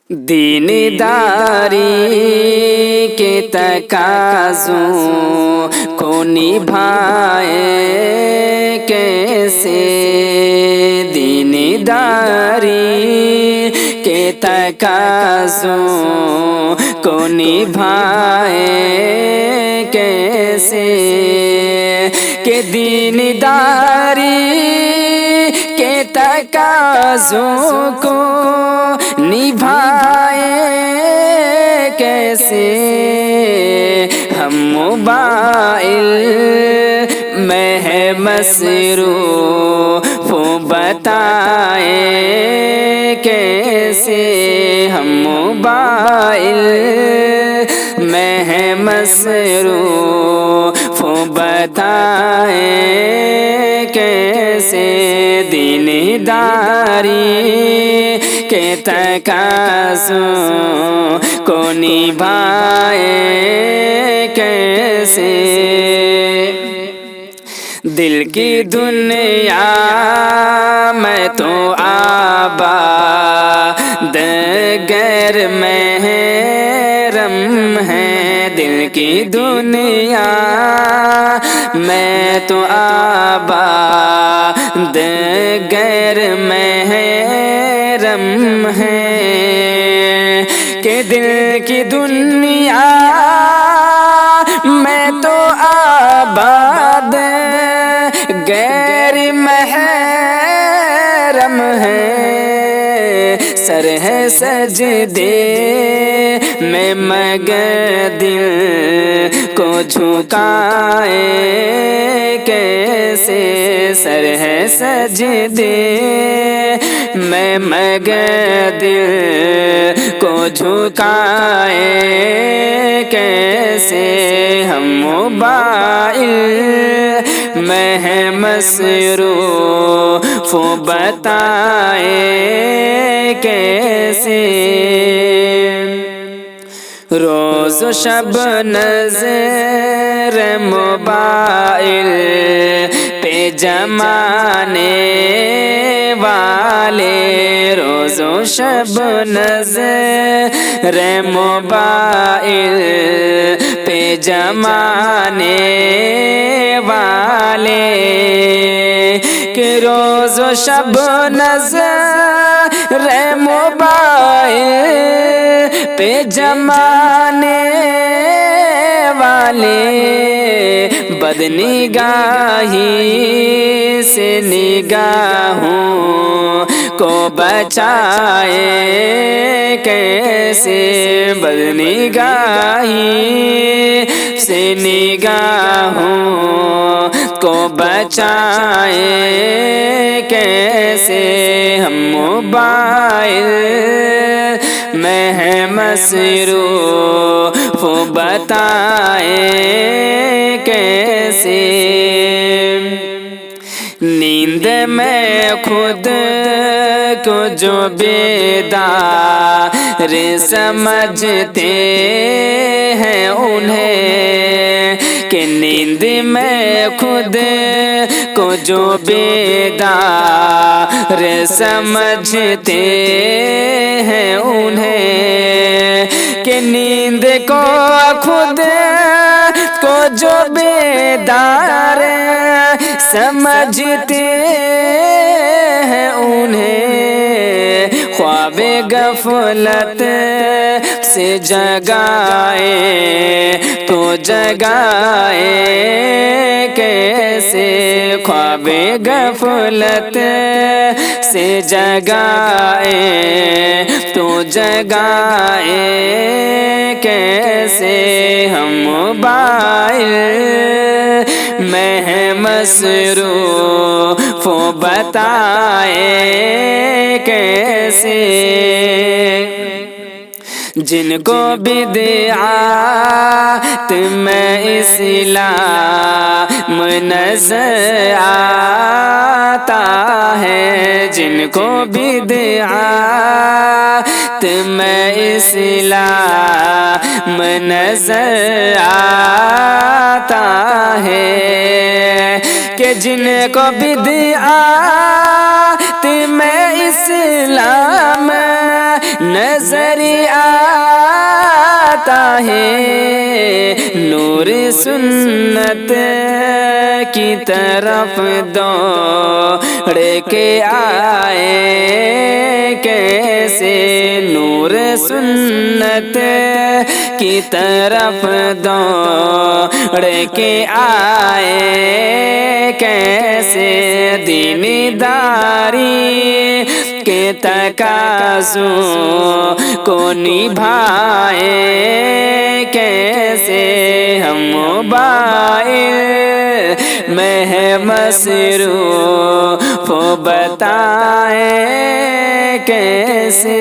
دینداری کے تقاضوں کو نبھائے کیسے، دینداری کے تقاضوں کو نبھائے کیسے، کہ دینداری کے تقاضوں کو نبھائے کیسے، ہم موبائل میں ہے مصروف بتائیں کیسے، ہم موبائل میں ہے مصروف بتائیں کیسے، دینداری کے تقاضوں کو نبھائے کیسے، دل کی دنیا میں تو آباد غیر محرم ہے، دل کی دنیا میں تو آباد غیر محرم ہے، کہ دل کی دنیا میں تو آباد غیر محرم ہے، سر ہے سجدے میں مگر دل کو جھکائے کیسے، سر ہے سجدے میں مگر دل کو جھکائے کیسے، ہم موبائل میں ہے مصروف بتائیں کیسے، روز و شب نظر موبائل پہ جمانے والے، روز و شب نظر موبائل پہ جمانے والے، کہ روز و شب نظر موبائل پہ جمانے والے، بدنگاہی سے نگاہوں کو بچائے کیسے، بدنگاہی سے نگاہوں کو بچائے کیسے، ہم موبائل میں ہے مصروف بتائیں کیسے، نیند میں خود کو جو بیدار سمجھتے ہیں انہیں، کہ نیند میں خود کو جو بیدار سمجھتے ہیں انہیں، کہ نیند کو خود کو جو بیدار سمجھتے ہیں انہیں، خواب غفلت سے جگائے تو جگائے کیسے، خواب غفلت سے جگائے تو جگائے کیسے، ہم موبائل میں ہے مصروف بتائیں کیسے، جن کو بدعات میں اسلام نظر آتا ہے، جن کو بدعات میں اسلام نظر آتا ہے، کہ جن کو بدعات میں اسلام نظر آتا ہے نور سنت کی طرف دوڑ کے آئے کیسے نور سنت کی طرف دوڑ کے آئے کیسے دینداری کے تقاضوں کو نبھائے کیسے ہم موبائل میں ہے مصروف بتائیں کیسے